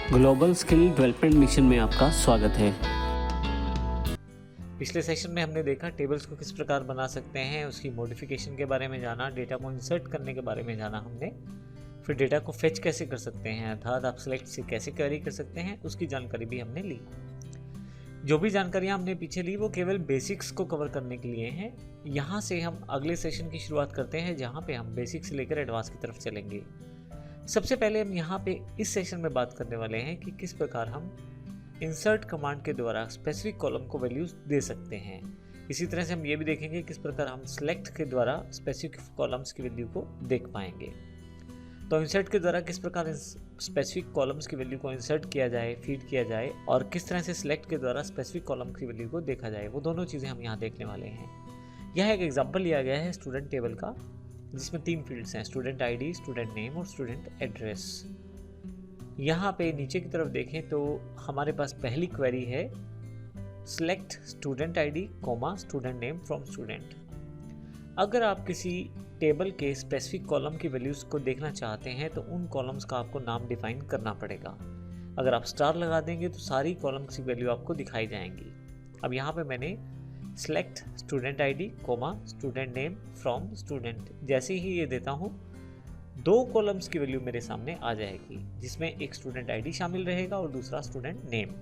Global skill development mission में आपका स्वागत है। पिछले सेशन में हमने देखा टेबल्स को किस प्रकार बना सकते हैं, उसकी मॉडिफिकेशन के बारे में जाना, डेटा को इंसर्ट करने के बारे में जाना हमने। फिर डेटा को फेच कैसे कर सकते हैं, अर्थात आप सेलेक्ट से कैसे क्वेरी कर सकते हैं, उसकी जानकारी भी हमने ली। जो भी जानकारियाँ हमने पीछे ली वो केवल बेसिक्स को कवर करने के लिए हैं। यहाँ से हम अगले सेशन की शुरुआत करते हैं जहाँ पे हम बेसिक्स से लेकर एडवांस की तरफ चलेंगे। सबसे पहले हम यहाँ पे इस सेशन में बात करने वाले हैं कि किस प्रकार हम इंसर्ट कमांड के द्वारा स्पेसिफिक कॉलम को वैल्यूज दे सकते हैं। इसी तरह से हम ये भी देखेंगे किस प्रकार हम सेलेक्ट के द्वारा स्पेसिफिक कॉलम्स की वैल्यू को देख पाएंगे। तो इंसर्ट के द्वारा किस प्रकार स्पेसिफिक कॉलम्स की वैल्यू को इंसर्ट किया जाए, फीड किया जाए, और किस तरह से सिलेक्ट के द्वारा स्पेसिफिक कॉलम की वैल्यू को देखा जाए, वो दोनों चीज़ें हम यहाँ देखने वाले हैं। यह एक एग्जाम्पल लिया गया है स्टूडेंट टेबल का, जिसमें 3 फील्ड्स हैं, स्टूडेंट आईडी, स्टूडेंट नेम और स्टूडेंट एड्रेस। यहाँ पे नीचे की तरफ देखें तो हमारे पास पहली क्वेरी है select student ID comma student name from student. अगर आप किसी टेबल के स्पेसिफिक कॉलम की वैल्यूज को देखना चाहते हैं तो उन कॉलम्स का आपको नाम डिफाइन करना पड़ेगा। अगर आप स्टार लगा देंगे तो सारी कॉलम्स की वैल्यू आपको दिखाई जाएंगी। अब यहाँ पे मैंने select student ID comma student name from student जैसे ही ये देता हूँ, 2 कॉलम्स की वैल्यू मेरे सामने आ जाएगी, जिसमें एक स्टूडेंट आईडी शामिल रहेगा और दूसरा स्टूडेंट नेम।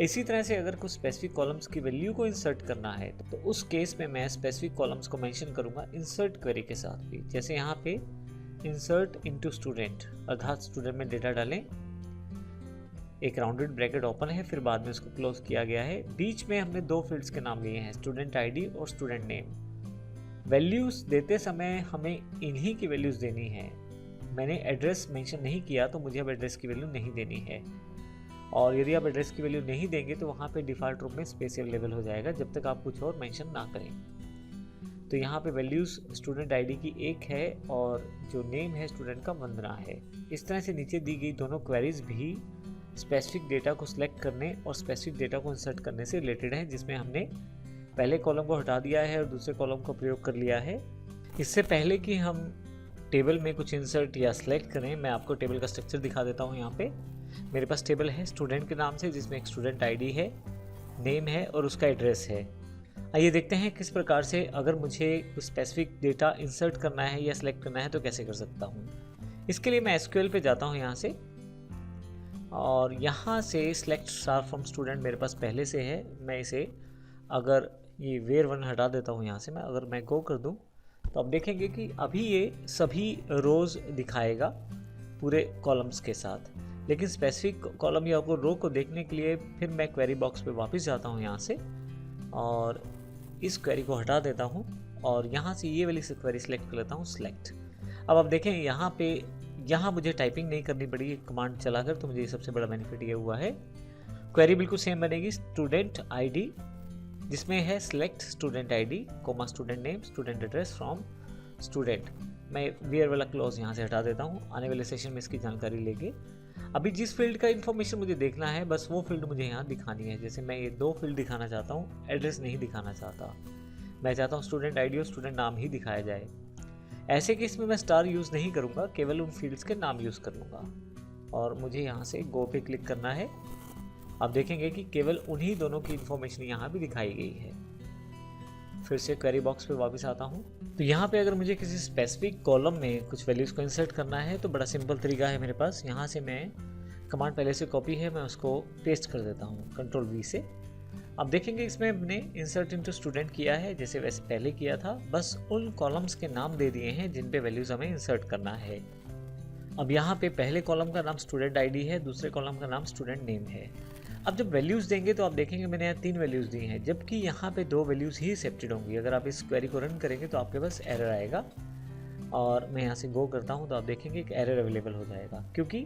इसी तरह से अगर कुछ स्पेसिफिक कॉलम्स की वैल्यू को इंसर्ट करना है तो उस केस में मैं स्पेसिफिक कॉलम्स को मेंशन करूंगा इंसर्ट क्वेरी के साथ भी। जैसे यहाँ पे इंसर्ट इनटू स्टूडेंट, अर्थात स्टूडेंट में डेटा डालें, एक राउंडेड ब्रैकेट ओपन है, फिर बाद में उसको क्लोज किया गया है। बीच में हमने 2 फील्ड्स के नाम लिए हैं, स्टूडेंट आईडी और स्टूडेंट नेम। वैल्यूज देते समय हमें इन्हीं की वैल्यूज देनी है। मैंने एड्रेस मेंशन नहीं किया तो मुझे अब एड्रेस की वैल्यू नहीं देनी है, और यदि आप एड्रेस की वैल्यू नहीं देंगे तो वहाँ पे डिफ़ॉल्ट रूप में स्पेस अवेलेबल हो जाएगा जब तक आप कुछ और मेंशन ना करें। तो यहाँ पे वैल्यूज स्टूडेंट आईडी की 1 है और जो नेम है स्टूडेंट का वंदना है। इस तरह से नीचे दी गई दोनों क्वेरीज भी स्पेसिफिक डेटा को सिलेक्ट करने और स्पेसिफिक डेटा को इंसर्ट करने से रिलेटेड है, जिसमें हमने पहले कॉलम को हटा दिया है और दूसरे कॉलम को प्रयोग कर लिया है। इससे पहले कि हम टेबल में कुछ इंसर्ट या सिलेक्ट करें, मैं आपको टेबल का स्ट्रक्चर दिखा देता हूँ। यहाँ पे मेरे पास टेबल है स्टूडेंट के नाम से, जिसमें एक स्टूडेंट आईडी है, नेम है और उसका एड्रेस है। आइए देखते हैं किस प्रकार से अगर मुझे कुछ स्पेसिफिक डेटा इंसर्ट करना है या सिलेक्ट करना है तो कैसे कर सकता हूँ। इसके लिए मैं एसक्यूएल पे जाता हूँ यहाँ से, और यहाँ से सिलेक्ट स्टार फ्रॉम स्टूडेंट मेरे पास पहले से है। मैं इसे अगर ये वेयर 1 हटा देता हूँ यहाँ से, अगर मैं गो कर दूँ तो आप देखेंगे कि अभी ये सभी रोज़ दिखाएगा पूरे कॉलम्स के साथ। लेकिन स्पेसिफिक कॉलम या रो को देखने के लिए फिर मैं क्वेरी बॉक्स पे वापस जाता हूँ यहाँ से, और इस क्वेरी को हटा देता हूँ और यहाँ से ये वाली क्वेरी सेलेक्ट कर लेता हूँ, सिलेक्ट। अब आप देखें यहाँ मुझे टाइपिंग नहीं करनी पड़ी कमांड चलाकर, तो मुझे ये सबसे बड़ा बेनिफिट ये हुआ है। क्वेरी बिल्कुल सेम बनेगी, स्टूडेंट आईडी जिसमें है select student ID comma student name student address from student. मैं वेयर वाला क्लॉज यहाँ से हटा देता हूँ, आने वाले सेशन में इसकी जानकारी लेंगे। अभी जिस फील्ड का इन्फॉर्मेशन मुझे देखना है बस वो फील्ड मुझे यहाँ दिखानी है। जैसे मैं ये 2 फील्ड दिखाना चाहता हूँ, एड्रेस नहीं दिखाना चाहता, मैं चाहता हूँ स्टूडेंट आईडी और स्टूडेंट नाम ही दिखाया जाए। ऐसे केस में मैं स्टार यूज़ नहीं करूँगा, केवल उन फील्ड्स के नाम यूज़ कर लूँगा, और मुझे यहाँ से गो पे क्लिक करना है। आप देखेंगे कि केवल उन्हीं दोनों की इन्फॉर्मेशन यहाँ भी दिखाई गई है। फिर से क्वेरी बॉक्स पे वापस आता हूँ, तो यहाँ पे अगर मुझे किसी स्पेसिफिक कॉलम में कुछ वैल्यूज़ को इंसर्ट करना है तो बड़ा सिंपल तरीका है मेरे पास। यहाँ से मैं कमांड पहले से कॉपी है, मैं उसको पेस्ट कर देता हूँ कंट्रोल V से। अब देखेंगे इसमें हमने इंसर्ट इनटू स्टूडेंट किया है जैसे वैसे पहले किया था, बस उन कॉलम्स के नाम दे दिए हैं जिन पे वैल्यूज़ हमें इंसर्ट करना है। अब यहाँ पे पहले कॉलम का नाम स्टूडेंट आईडी है, दूसरे कॉलम का नाम स्टूडेंट नेम है। अब जब वैल्यूज़ देंगे तो आप देखेंगे मैंने यहाँ 3 वैल्यूज़ दी हैं, जबकि यहाँ पे 2 वैल्यूज़ ही एक्सेप्टेड होंगी। अगर आप इस क्वेरी को रन करेंगे तो आपके पास एरर आएगा, और मैं यहाँ से गो करता हूँ तो आप देखेंगे एक एरर अवेलेबल हो जाएगा, क्योंकि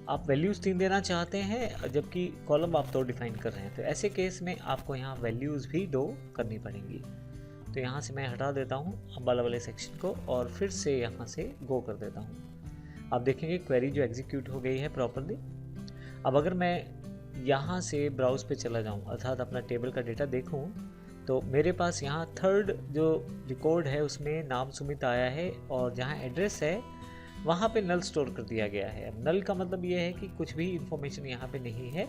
आप वैल्यूज़ 3 देना चाहते हैं जबकि कॉलम आप 2 डिफाइन कर रहे हैं। तो ऐसे केस में आपको यहाँ वैल्यूज़ भी 2 करनी पड़ेंगी। तो यहाँ से मैं हटा देता हूँ अब वाले सेक्शन को और फिर से यहाँ से गो कर देता हूँ। आप देखेंगे क्वेरी जो एग्जीक्यूट हो गई है प्रॉपरली। अब अगर मैं यहाँ से ब्राउज़ पे चला जाऊँ, अर्थात अपना टेबल का डेटा देखूँ, तो मेरे पास यहाँ 3rd जो रिकॉर्ड है उसमें नाम सुमित आया है, और जहाँ एड्रेस है वहाँ पे नल स्टोर कर दिया गया है। अब नल का मतलब ये है कि कुछ भी इंफॉर्मेशन यहाँ पे नहीं है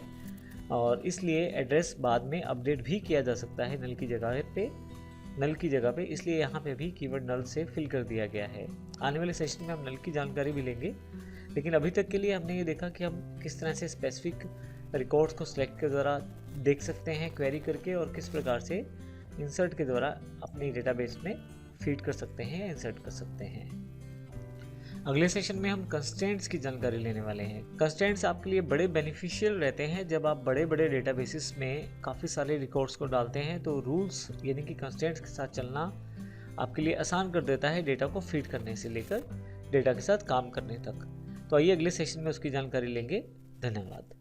और इसलिए एड्रेस बाद में अपडेट भी किया जा सकता है नल की जगह पे, इसलिए यहाँ पे भी कीवर्ड नल से फिल कर दिया गया है। आने वाले सेशन में हम नल की जानकारी भी लेंगे, लेकिन अभी तक के लिए हमने ये देखा कि हम किस तरह से स्पेसिफिक रिकॉर्ड्स को सिलेक्ट के द्वारा देख सकते हैं क्वेरी करके, और किस प्रकार से इंसर्ट के द्वारा अपनी डेटाबेस में फीड कर सकते हैं, इंसर्ट कर सकते हैं। अगले सेशन में हम कंस्ट्रेंट्स की जानकारी लेने वाले हैं। कंस्ट्रेंट्स आपके लिए बड़े बेनिफिशियल रहते हैं जब आप बड़े बड़े डेटाबेसेस में काफ़ी सारे रिकॉर्ड्स को डालते हैं, तो रूल्स यानी कि कंस्ट्रेंट्स के साथ चलना आपके लिए आसान कर देता है डेटा को फीड करने से लेकर डेटा के साथ काम करने तक। तो आइए अगले सेशन में उसकी जानकारी लेंगे। धन्यवाद।